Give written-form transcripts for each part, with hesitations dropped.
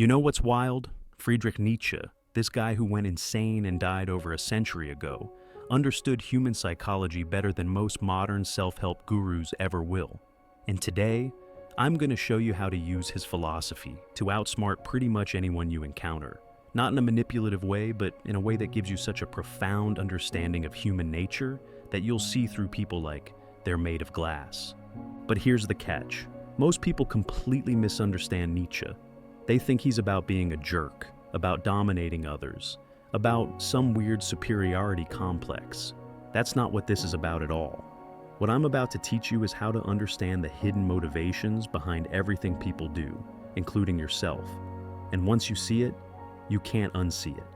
You know what's wild? Friedrich Nietzsche, this guy who went insane and died over a century ago, understood human psychology better than most modern self-help gurus ever will. And today, I'm going to show you how to use his philosophy to outsmart pretty much anyone you encounter. Not in a manipulative way, but in a way that gives you such a profound understanding of human nature that you'll see through people like they're made of glass. But here's the catch. Most people completely misunderstand Nietzsche. They think he's about being a jerk, about dominating others, about some weird superiority complex. That's not what this is about at all. What I'm about to teach you is how to understand the hidden motivations behind everything people do, including yourself. And once you see it, you can't unsee it.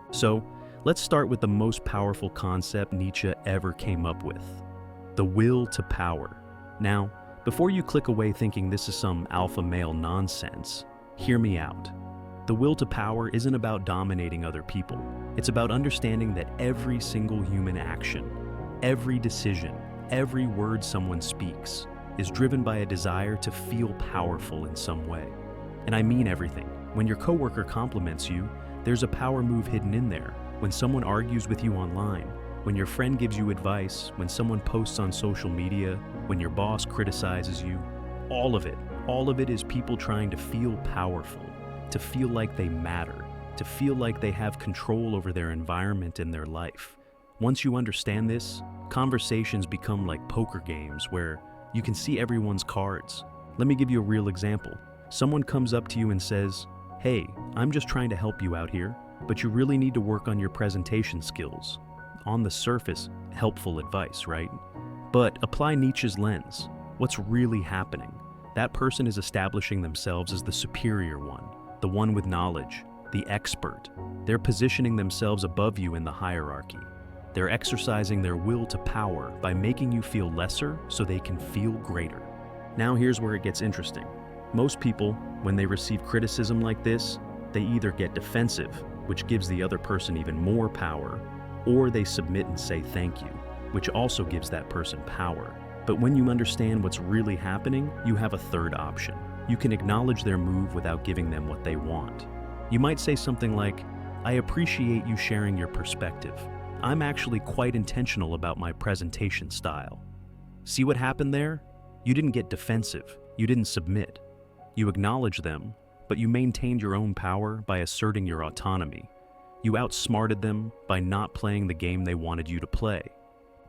So, let's start with the most powerful concept Nietzsche ever came up with: the will to power. Now, before you click away thinking this is some alpha male nonsense, hear me out. The will to power isn't about dominating other people. It's about understanding that every single human action, every decision, every word someone speaks is driven by a desire to feel powerful in some way. And I mean everything. When your coworker compliments you, there's a power move hidden in there. When someone argues with you online, when your friend gives you advice, when someone posts on social media, when your boss criticizes you, all of it is people trying to feel powerful, to feel like they matter, to feel like they have control over their environment and their life. Once you understand this, conversations become like poker games where you can see everyone's cards. Let me give you a real example. Someone comes up to you and says, "Hey, I'm just trying to help you out here, but you really need to work on your presentation skills." On the surface, helpful advice, right? But apply Nietzsche's lens. What's really happening? That person is establishing themselves as the superior one, the one with knowledge, the expert. They're positioning themselves above you in the hierarchy. They're exercising their will to power by making you feel lesser so they can feel greater. Now here's where it gets interesting. Most people, when they receive criticism like this, they either get defensive, which gives the other person even more power, or they submit and say thank you, which also gives that person power. But when you understand what's really happening, you have a third option. You can acknowledge their move without giving them what they want. You might say something like, "I appreciate you sharing your perspective. I'm actually quite intentional about my presentation style." See what happened there? You didn't get defensive. You didn't submit. You acknowledged them, but you maintained your own power by asserting your autonomy. You outsmarted them by not playing the game they wanted you to play.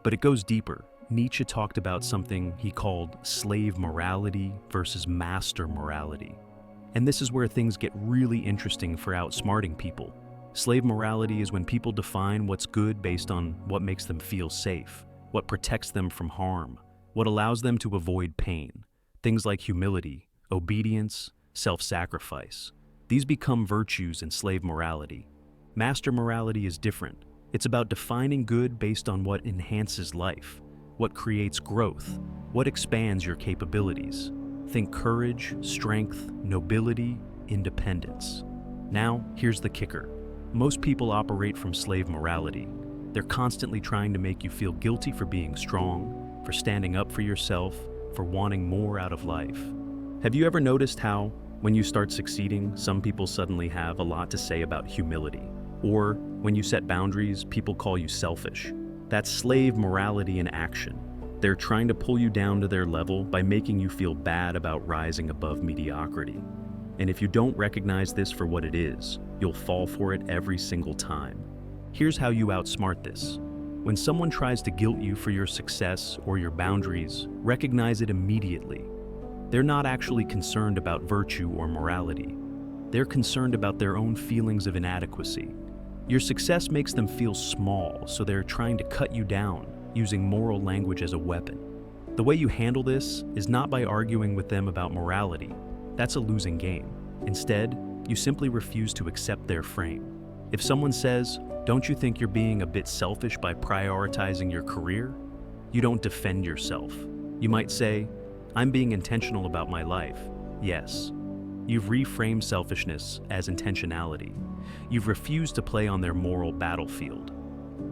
But it goes deeper. Nietzsche talked about something he called slave morality versus master morality. And this is where things get really interesting for outsmarting people. Slave morality is when people define what's good based on what makes them feel safe, what protects them from harm, what allows them to avoid pain. Things like humility, obedience, self-sacrifice. These become virtues in slave morality. Master morality is different. It's about defining good based on what enhances life, what creates growth, what expands your capabilities. Think courage, strength, nobility, independence. Now, here's the kicker. Most people operate from slave morality. They're constantly trying to make you feel guilty for being strong, for standing up for yourself, for wanting more out of life. Have you ever noticed how, when you start succeeding, some people suddenly have a lot to say about humility? Or, when you set boundaries, people call you selfish. That's slave morality in action. They're trying to pull you down to their level by making you feel bad about rising above mediocrity. And if you don't recognize this for what it is, you'll fall for it every single time. Here's how you outsmart this. When someone tries to guilt you for your success or your boundaries, recognize it immediately. They're not actually concerned about virtue or morality. They're concerned about their own feelings of inadequacy. Your success makes them feel small, so they're trying to cut you down, using moral language as a weapon. The way you handle this is not by arguing with them about morality. That's a losing game. Instead, you simply refuse to accept their frame. If someone says, "Don't you think you're being a bit selfish by prioritizing your career?" you don't defend yourself. You might say, "I'm being intentional about my life." Yes. You've reframed selfishness as intentionality. You've refused to play on their moral battlefield.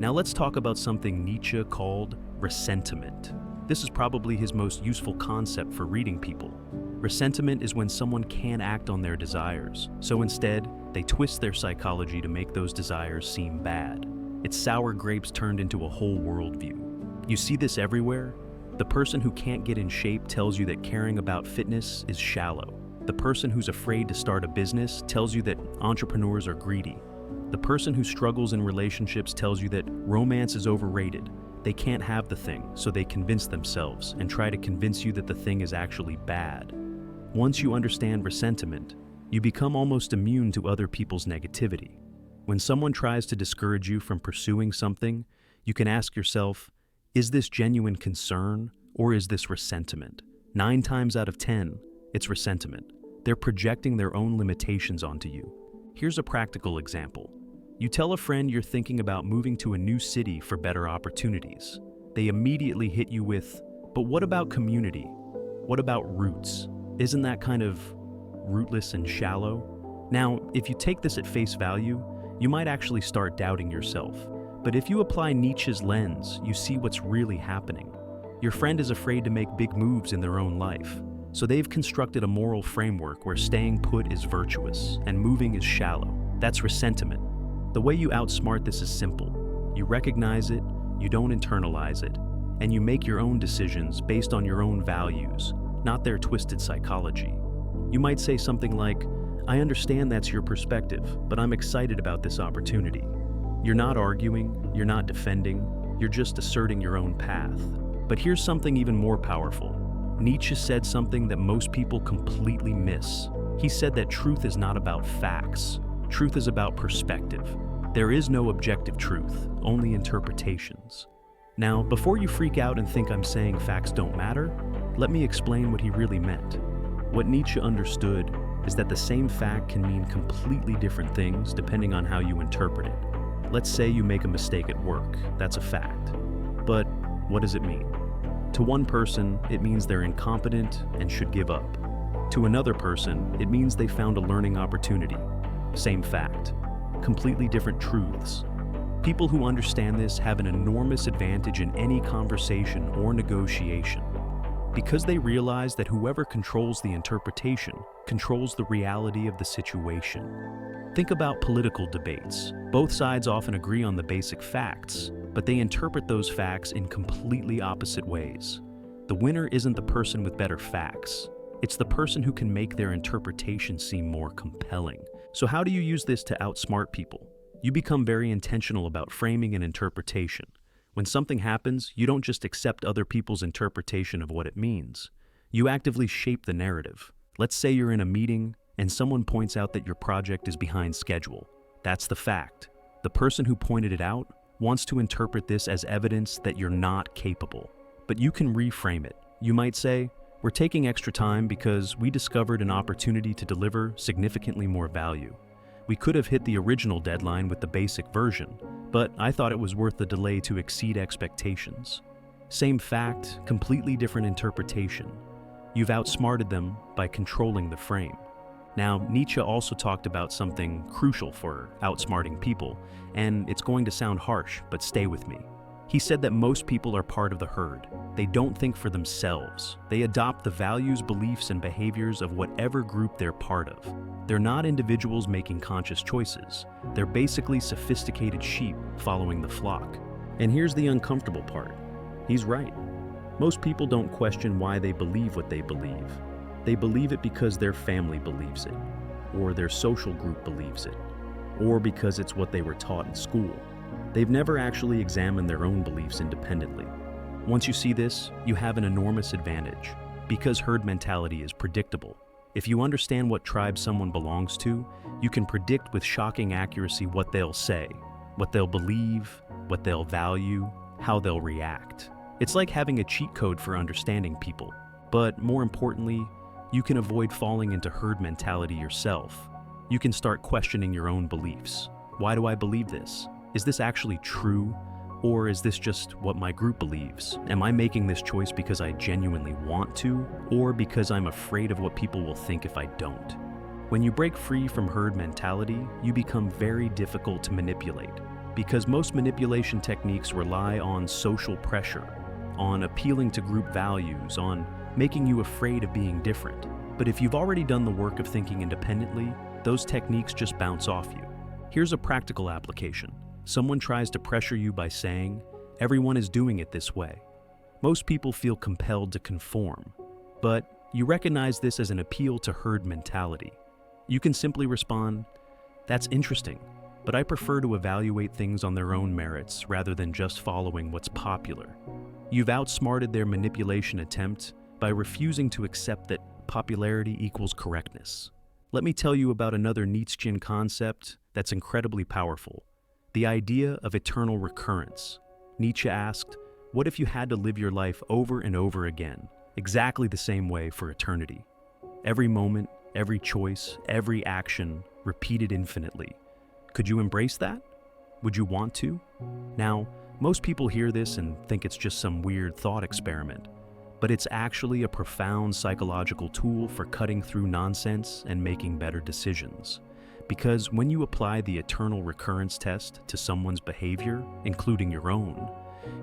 Now let's talk about something Nietzsche called ressentiment. This is probably his most useful concept for reading people. Resentment is when someone can't act on their desires, so instead, they twist their psychology to make those desires seem bad. It's sour grapes turned into a whole worldview. You see this everywhere. The person who can't get in shape tells you that caring about fitness is shallow. The person who's afraid to start a business tells you that entrepreneurs are greedy. The person who struggles in relationships tells you that romance is overrated. They can't have the thing, so they convince themselves and try to convince you that the thing is actually bad. Once you understand resentment, you become almost immune to other people's negativity. When someone tries to discourage you from pursuing something, you can ask yourself, is this genuine concern or is this resentment? 9 times out of 10, it's resentment. They're projecting their own limitations onto you. Here's a practical example. You tell a friend you're thinking about moving to a new city for better opportunities. They immediately hit you with, but what about community? What about roots? Isn't that kind of rootless and shallow? Now, if you take this at face value, you might actually start doubting yourself. But if you apply Nietzsche's lens, you see what's really happening. Your friend is afraid to make big moves in their own life. So they've constructed a moral framework where staying put is virtuous and moving is shallow. That's resentment. The way you outsmart this is simple. You recognize it, you don't internalize it, and you make your own decisions based on your own values, not their twisted psychology. You might say something like, I understand that's your perspective, but I'm excited about this opportunity. You're not arguing, you're not defending, you're just asserting your own path. But here's something even more powerful. Nietzsche said something that most people completely miss. He said that truth is not about facts. Truth is about perspective. There is no objective truth, only interpretations. Now, before you freak out and think I'm saying facts don't matter, let me explain what he really meant. What Nietzsche understood is that the same fact can mean completely different things depending on how you interpret it. Let's say you make a mistake at work. That's a fact. But what does it mean? To one person, it means they're incompetent and should give up. To another person, it means they found a learning opportunity. Same fact. Completely different truths. People who understand this have an enormous advantage in any conversation or negotiation, because they realize that whoever controls the interpretation controls the reality of the situation. Think about political debates. Both sides often agree on the basic facts, but they interpret those facts in completely opposite ways. The winner isn't the person with better facts. It's the person who can make their interpretation seem more compelling. So how do you use this to outsmart people? You become very intentional about framing and interpretation. When something happens, you don't just accept other people's interpretation of what it means. You actively shape the narrative. Let's say you're in a meeting and someone points out that your project is behind schedule. That's the fact. The person who pointed it out wants to interpret this as evidence that you're not capable. But you can reframe it. You might say, we're taking extra time because we discovered an opportunity to deliver significantly more value. We could have hit the original deadline with the basic version, but I thought it was worth the delay to exceed expectations. Same fact, completely different interpretation. You've outsmarted them by controlling the frame. Now, Nietzsche also talked about something crucial for outsmarting people, and it's going to sound harsh, but stay with me. He said that most people are part of the herd. They don't think for themselves. They adopt the values, beliefs, and behaviors of whatever group they're part of. They're not individuals making conscious choices. They're basically sophisticated sheep following the flock. And here's the uncomfortable part. He's right. Most people don't question why they believe what they believe. They believe it because their family believes it, or their social group believes it, or because it's what they were taught in school. They've never actually examined their own beliefs independently. Once you see this, you have an enormous advantage, because herd mentality is predictable. If you understand what tribe someone belongs to, you can predict with shocking accuracy what they'll say, what they'll believe, what they'll value, how they'll react. It's like having a cheat code for understanding people. But more importantly, you can avoid falling into herd mentality yourself. You can start questioning your own beliefs. Why do I believe this? Is this actually true? Or is this just what my group believes? Am I making this choice because I genuinely want to, or because I'm afraid of what people will think if I don't? When you break free from herd mentality, you become very difficult to manipulate, because most manipulation techniques rely on social pressure, on appealing to group values, on making you afraid of being different. But if you've already done the work of thinking independently, those techniques just bounce off you. Here's a practical application. Someone tries to pressure you by saying, "Everyone is doing it this way." Most people feel compelled to conform, but you recognize this as an appeal to herd mentality. You can simply respond, "That's interesting, but I prefer to evaluate things on their own merits rather than just following what's popular." You've outsmarted their manipulation attempt by refusing to accept that popularity equals correctness. Let me tell you about another Nietzschean concept that's incredibly powerful: the idea of eternal recurrence. Nietzsche asked, what if you had to live your life over and over again, exactly the same way for eternity? Every moment, every choice, every action, repeated infinitely. Could you embrace that? Would you want to? Now, most people hear this and think it's just some weird thought experiment, but it's actually a profound psychological tool for cutting through nonsense and making better decisions. Because when you apply the eternal recurrence test to someone's behavior, including your own,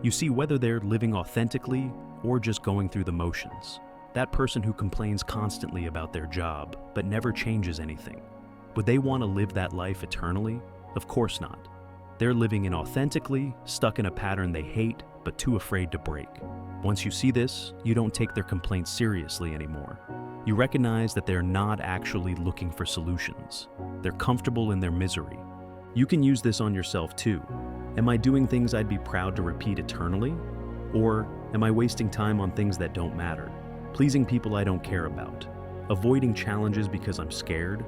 you see whether they're living authentically or just going through the motions. That person who complains constantly about their job but never changes anything, would they want to live that life eternally? Of course not. They're living inauthentically, stuck in a pattern they hate but too afraid to break. Once you see this, you don't take their complaints seriously anymore. You recognize that they're not actually looking for solutions. They're comfortable in their misery. You can use this on yourself too. Am I doing things I'd be proud to repeat eternally? Or am I wasting time on things that don't matter? Pleasing people I don't care about? Avoiding challenges because I'm scared?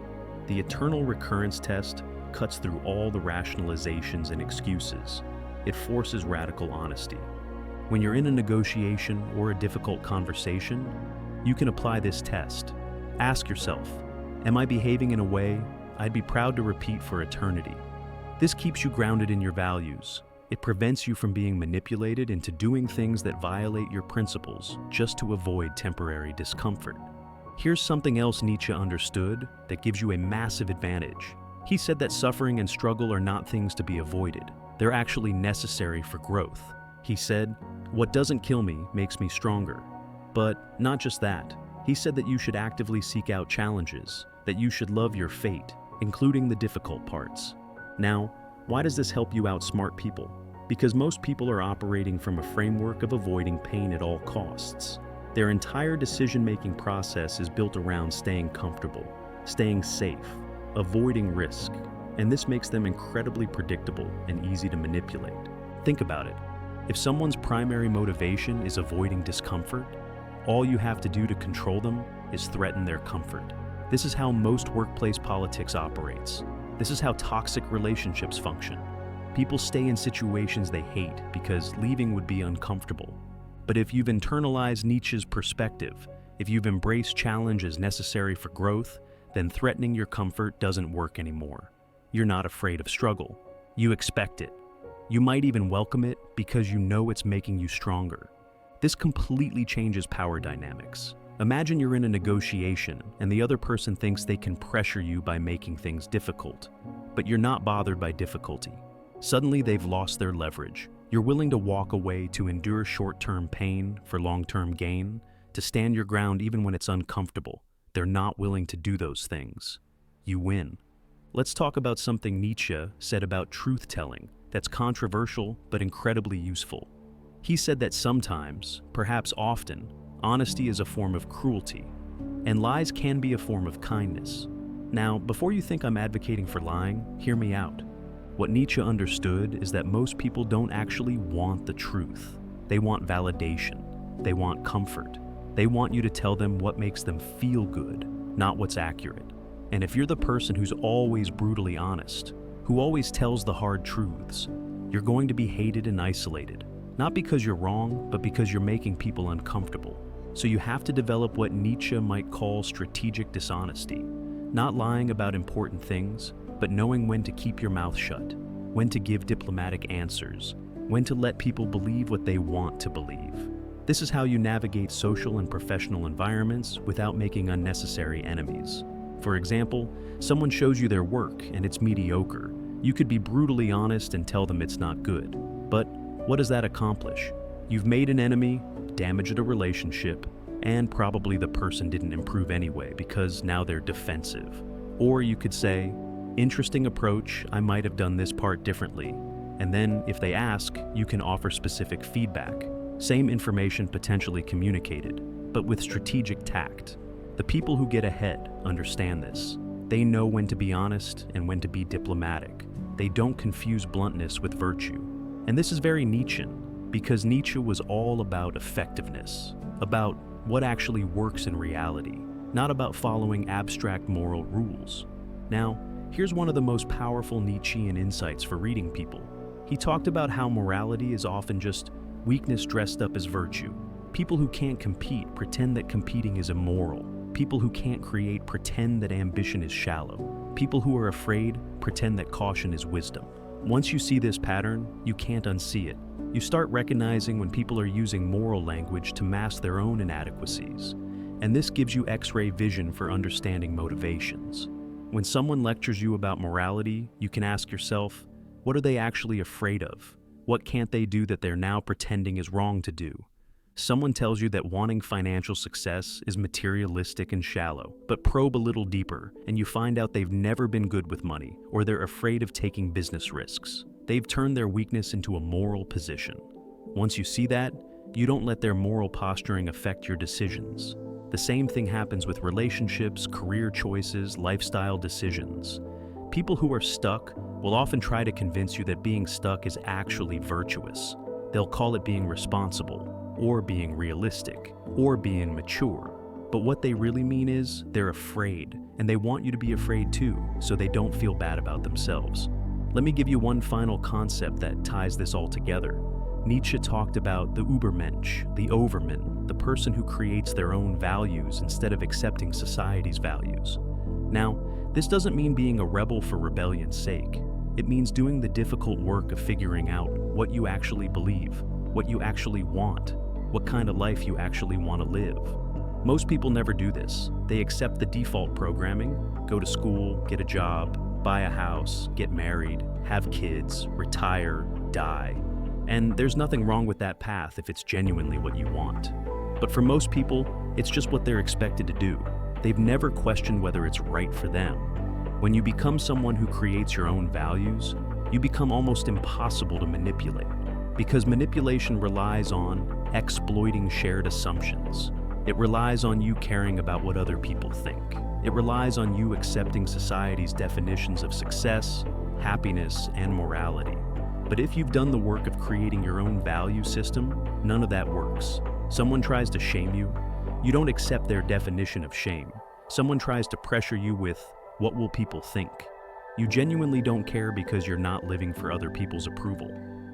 The eternal recurrence test cuts through all the rationalizations and excuses. It forces radical honesty. When you're in a negotiation or a difficult conversation, you can apply this test. Ask yourself, am I behaving in a way I'd be proud to repeat for eternity? This keeps you grounded in your values. It prevents you from being manipulated into doing things that violate your principles just to avoid temporary discomfort. Here's something else Nietzsche understood that gives you a massive advantage. He said that suffering and struggle are not things to be avoided. They're actually necessary for growth. He said, "What doesn't kill me makes me stronger." But not just that. He said that you should actively seek out challenges, that you should love your fate, including the difficult parts. Now, why does this help you outsmart people? Because most people are operating from a framework of avoiding pain at all costs. Their entire decision-making process is built around staying comfortable, staying safe, avoiding risk, and this makes them incredibly predictable and easy to manipulate. Think about it. If someone's primary motivation is avoiding discomfort, all you have to do to control them is threaten their comfort. This is how most workplace politics operates. This is how toxic relationships function. People stay in situations they hate because leaving would be uncomfortable. But if you've internalized Nietzsche's perspective, if you've embraced challenge as necessary for growth, then threatening your comfort doesn't work anymore. You're not afraid of struggle. You expect it. You might even welcome it because you know it's making you stronger. This completely changes power dynamics. Imagine you're in a negotiation and the other person thinks they can pressure you by making things difficult, but you're not bothered by difficulty. Suddenly they've lost their leverage. You're willing to walk away to endure short-term pain for long-term gain, to stand your ground even when it's uncomfortable. They're not willing to do those things. You win. Let's talk about something Nietzsche said about truth-telling that's controversial but incredibly useful. He said that sometimes, perhaps often, honesty is a form of cruelty, and lies can be a form of kindness. Now, before you think I'm advocating for lying, hear me out. What Nietzsche understood is that most people don't actually want the truth. They want validation. They want comfort. They want you to tell them what makes them feel good, not what's accurate. And if you're the person who's always brutally honest, who always tells the hard truths, you're going to be hated and isolated. Not because you're wrong, but because you're making people uncomfortable. So you have to develop what Nietzsche might call strategic dishonesty. Not lying about important things, but knowing when to keep your mouth shut, when to give diplomatic answers, when to let people believe what they want to believe. This is how you navigate social and professional environments without making unnecessary enemies. For example, someone shows you their work and it's mediocre. You could be brutally honest and tell them it's not good. But what does that accomplish? You've made an enemy, damaged a relationship, And probably the person didn't improve anyway because now they're defensive. Or you could say, interesting approach, I might have done this part differently. And then, if they ask, you can offer specific feedback. Same information potentially communicated, but with strategic tact. The people who get ahead understand this. They know when to be honest and when to be diplomatic. They don't confuse bluntness with virtue. And this is very Nietzschean, because Nietzsche was all about effectiveness, about what actually works in reality, not about following abstract moral rules. Now, here's one of the most powerful Nietzschean insights for reading people. He talked about how morality is often just weakness dressed up as virtue. People who can't compete pretend that competing is immoral. People who can't create pretend that ambition is shallow. People who are afraid pretend that caution is wisdom. Once you see this pattern, you can't unsee it. You start recognizing when people are using moral language to mask their own inadequacies. And this gives you X-ray vision for understanding motivations. When someone lectures you about morality, you can ask yourself, what are they actually afraid of? What can't they do that they're now pretending is wrong to do? Someone tells you that wanting financial success is materialistic and shallow, but probe a little deeper and you find out they've never been good with money, or they're afraid of taking business risks. They've turned their weakness into a moral position. Once you see that, you don't let their moral posturing affect your decisions. The same thing happens with relationships, career choices, lifestyle decisions. People who are stuck will often try to convince you that being stuck is actually virtuous. They'll call it being responsible, or being realistic, or being mature. But what they really mean is they're afraid, and they want you to be afraid too, so they don't feel bad about themselves. Let me give you one final concept that ties this all together. Nietzsche talked about the Übermensch, the overman, the person who creates their own values instead of accepting society's values. Now, this doesn't mean being a rebel for rebellion's sake. It means doing the difficult work of figuring out what you actually believe, what you actually want, what kind of life you actually want to live. Most people never do this. They accept the default programming, go to school, get a job, buy a house, get married, have kids, retire, die. And there's nothing wrong with that path if it's genuinely what you want. But for most people, it's just what they're expected to do. They've never questioned whether it's right for them. When you become someone who creates your own values, you become almost impossible to manipulate, because manipulation relies on exploiting shared assumptions. It relies on you caring about what other people think. It relies on you accepting society's definitions of success, happiness, and morality. But if you've done the work of creating your own value system, none of that works. Someone tries to shame you, you don't accept their definition of shame. Someone tries to pressure you with, what will people think? You genuinely don't care because you're not living for other people's approval.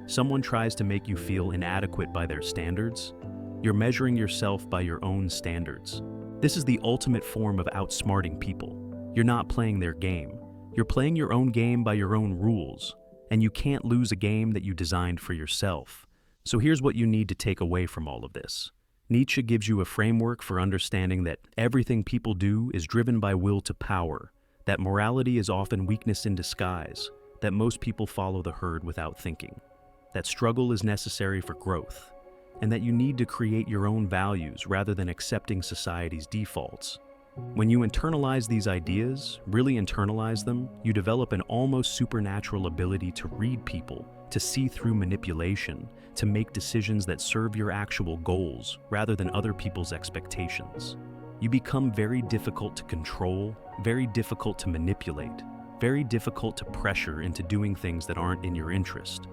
Someone tries to make you feel inadequate by their standards. You're measuring yourself by your own standards. This is the ultimate form of outsmarting people. You're not playing their game. You're playing your own game by your own rules, and you can't lose a game that you designed for yourself. So here's what you need to take away from all of this. Nietzsche gives you a framework for understanding that everything people do is driven by will to power, that morality is often weakness in disguise, that most people follow the herd without thinking, that struggle is necessary for growth, and that you need to create your own values rather than accepting society's defaults. When you internalize these ideas, really internalize them, you develop an almost supernatural ability to read people, to see through manipulation, to make decisions that serve your actual goals rather than other people's expectations. You become very difficult to control, very difficult to manipulate, very difficult to pressure into doing things that aren't in your interest.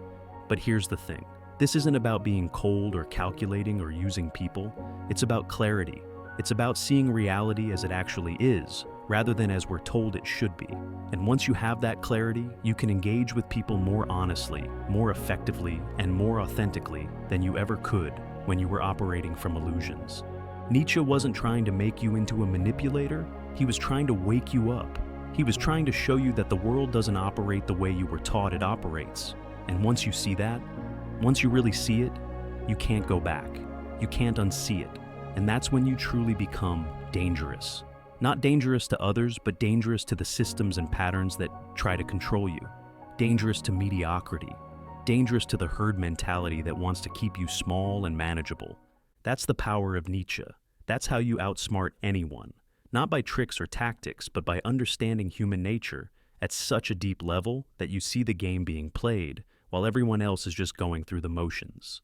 But here's the thing. This isn't about being cold or calculating or using people. It's about clarity. It's about seeing reality as it actually is, rather than as we're told it should be. And once you have that clarity, you can engage with people more honestly, more effectively, and more authentically than you ever could when you were operating from illusions. Nietzsche wasn't trying to make you into a manipulator. He was trying to wake you up. He was trying to show you that the world doesn't operate the way you were taught it operates. And once you see that, once you really see it, you can't go back. You can't unsee it. And that's when you truly become dangerous. Not dangerous to others, but dangerous to the systems and patterns that try to control you. Dangerous to mediocrity. Dangerous to the herd mentality that wants to keep you small and manageable. That's the power of Nietzsche. That's how you outsmart anyone. Not by tricks or tactics, but by understanding human nature at such a deep level that you see the game being played while everyone else is just going through the motions.